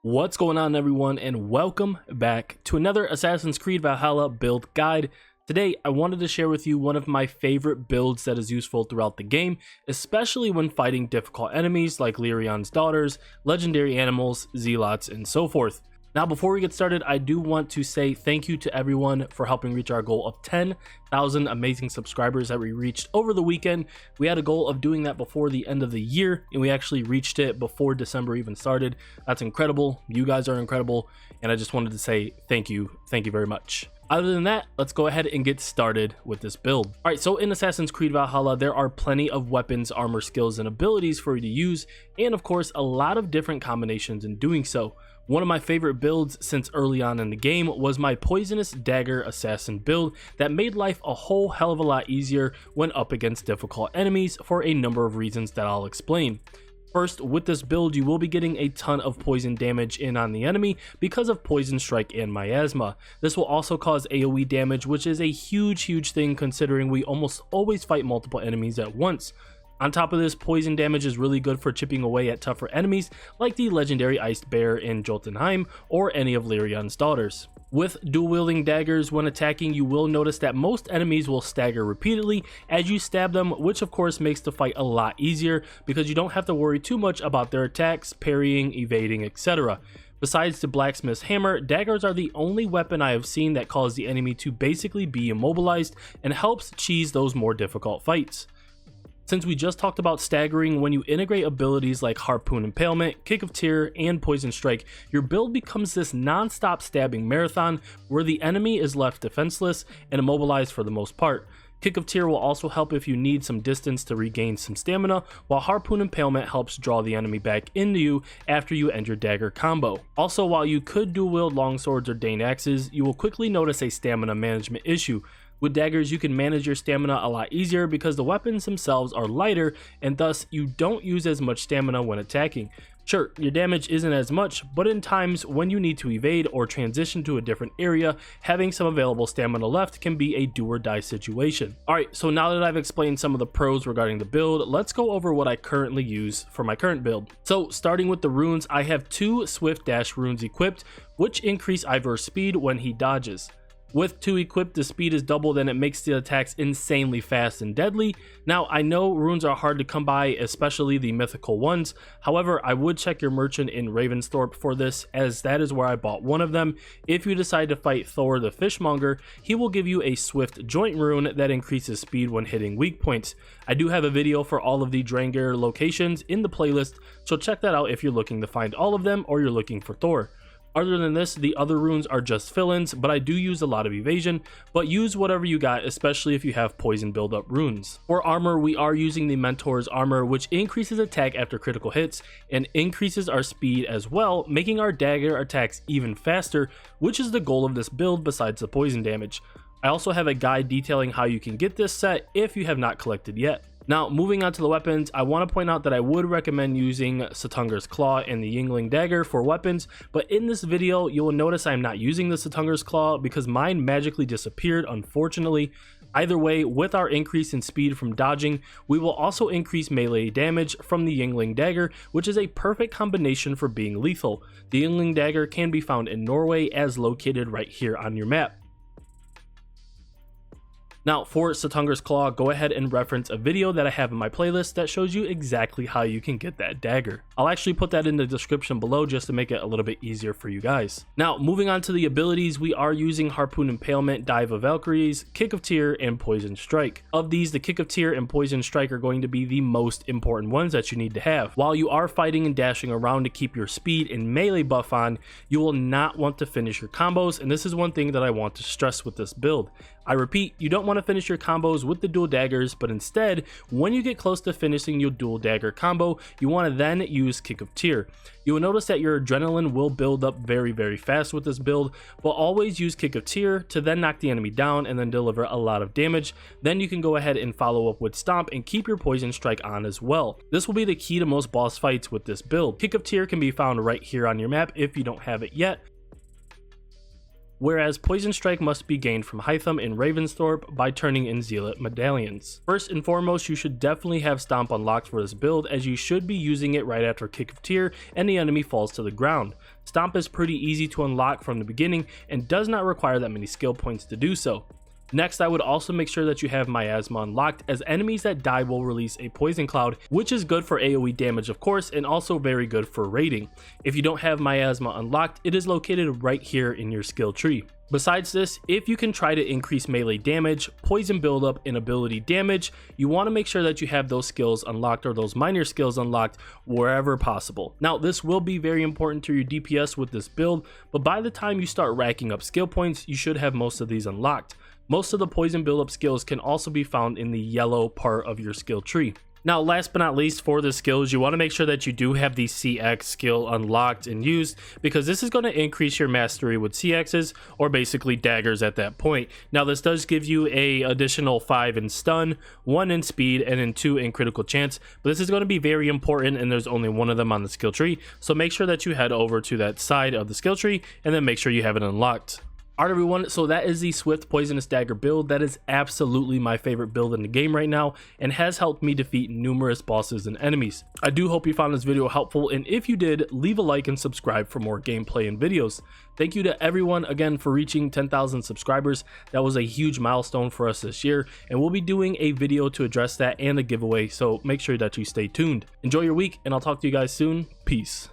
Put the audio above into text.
What's going on, everyone, and welcome back to another Assassin's Creed Valhalla build guide. Today I wanted to share with you one of my favorite builds that is useful throughout the game, especially when fighting difficult enemies like Lyrion's daughters, legendary animals, zealots, and so forth. Now, before we get started, I do want to say thank you to everyone for helping reach our goal of 10,000 amazing subscribers that we reached over the weekend. We had a goal of doing that before the end of the year, and we actually reached it before December even started. That's incredible. You guys are incredible, and I just wanted to say thank you. Thank you very much. Other than that, let's go ahead and get started with this build. All right, so in Assassin's Creed Valhalla, there are plenty of weapons, armor, skills, and abilities for you to use, and of course, a lot of different combinations in doing so. One of my favorite builds since early on in the game was my poisonous dagger assassin build that made life a whole hell of a lot easier when up against difficult enemies for a number of reasons that I'll explain. First, with this build, you will be getting a ton of poison damage in on the enemy because of poison strike and miasma. This will also cause AoE damage, which is a huge thing considering we almost always fight multiple enemies at once. On top of this, poison damage is really good for chipping away at tougher enemies like the legendary iced bear in Jotunheim or any of Lyrion's daughters. With dual wielding daggers, when attacking, you will notice that most enemies will stagger repeatedly as you stab them, which of course makes the fight a lot easier because you don't have to worry too much about their attacks, parrying, evading, etc. Besides the blacksmith's hammer, daggers are the only weapon I have seen that cause the enemy to basically be immobilized and helps cheese those more difficult fights. Since we just talked about staggering, when you integrate abilities like Harpoon Impalement, Kick of Tear, and Poison Strike, your build becomes this non-stop stabbing marathon where the enemy is left defenseless and immobilized for the most part. Kick of Tear will also help if you need some distance to regain some stamina, while Harpoon Impalement helps draw the enemy back into you after you end your dagger combo. Also, while you could dual wield longswords or Dane axes, you will quickly notice a stamina management issue. With daggers, you can manage your stamina a lot easier because the weapons themselves are lighter and thus you don't use as much stamina when attacking. Sure, your damage isn't as much, but in times when you need to evade or transition to a different area, having some available stamina left can be a do or die situation. Alright, so now that I've explained some of the pros regarding the build, let's go over what I currently use for my current build. So starting with the runes, I have 2 swift dash runes equipped, which increase Eivor's speed when he dodges. With 2 equipped, the speed is doubled and it makes the attacks insanely fast and deadly. Now, I know runes are hard to come by, especially the mythical ones. However, I would check your merchant in Ravensthorpe for this, as that is where I bought one of them. If you decide to fight Thor the Fishmonger, he will give you a swift joint rune that increases speed when hitting weak points. I do have a video for all of the DAGGER locations in the playlist, so check that out if you're looking to find all of them or you're looking for Thor. Other than this, the other runes are just fill-ins, but I do use a lot of evasion, but use whatever you got, especially if you have poison build-up runes. For armor, we are using the Mentor's armor, which increases attack after critical hits and increases our speed as well, making our dagger attacks even faster, which is the goal of this build besides the poison damage. I also have a guide detailing how you can get this set if you have not collected yet. Now, moving on to the weapons, I want to point out that I would recommend using Suttungur's Claw and the Yngling Dagger for weapons, but in this video, you will notice I'm not using the Suttungur's Claw because mine magically disappeared, unfortunately. Either way, with our increase in speed from dodging, we will also increase melee damage from the Yngling Dagger, which is a perfect combination for being lethal. The Yngling Dagger can be found in Norway, as located right here on your map. Now, for Suttungur's Claw, go ahead and reference a video that I have in my playlist that shows you exactly how you can get that dagger. I'll actually put that in the description below just to make it a little bit easier for you guys. Now, moving on to the abilities, we are using Harpoon Impalement, Dive of Valkyries, Kick of Tear, and Poison Strike. Of these, the Kick of Tear and Poison Strike are going to be the most important ones that you need to have. While you are fighting and dashing around to keep your speed and melee buff on, you will not want to finish your combos, and this is one thing that I want to stress with this build. I repeat, you don't want to finish your combos with the dual daggers, but instead, when you get close to finishing your dual dagger combo, you want to then use Kick of Tear. You will notice that your adrenaline will build up very fast with this build, but always use Kick of Tear to then knock the enemy down and then deliver a lot of damage. Then you can go ahead and follow up with Stomp and keep your Poison Strike on as well. This will be the key to most boss fights with this build. Kick of Tear can be found right here on your map if you don't have it yet. whereas Poison Strike must be gained from Hytham in Ravensthorpe by turning in Zealot medallions. First and foremost, you should definitely have Stomp unlocked for this build, as you should be using it right after Kick of Tyr and the enemy falls to the ground. Stomp is pretty easy to unlock from the beginning and does not require that many skill points to do so. Next, I would also make sure that you have Miasma unlocked, as enemies that die will release a poison cloud, which is good for AoE damage of course, and also very good for raiding. If you don't have Miasma unlocked, it is located right here in your skill tree. Besides this, if you can try to increase melee damage, poison buildup, and ability damage, you want to make sure that you have those skills unlocked, or those minor skills unlocked, wherever possible. Now, this will be very important to your DPS with this build, but by the time you start racking up skill points, you should have most of these unlocked. Most of the poison buildup skills can also be found in the yellow part of your skill tree. Now, last but not least, for the skills, you want to make sure that you do have the CX skill unlocked and used, because this is going to increase your mastery with CXs, or basically daggers at that point. Now, this does give you a additional 5 in stun, 1 in speed, and then 2 in critical chance, but this is going to be very important, and there's only one of them on the skill tree, so make sure that you head over to that side of the skill tree, and then make sure you have it unlocked. Alright everyone, so that is the Swift Poisonous Dagger build. That is absolutely my favorite build in the game right now, and has helped me defeat numerous bosses and enemies. I do hope you found this video helpful, and if you did, leave a like and subscribe for more gameplay and videos. Thank you to everyone again for reaching 10,000 subscribers. That was a huge milestone for us this year, and we'll be doing a video to address that and a giveaway, so make sure that you stay tuned. Enjoy your week, and I'll talk to you guys soon. Peace.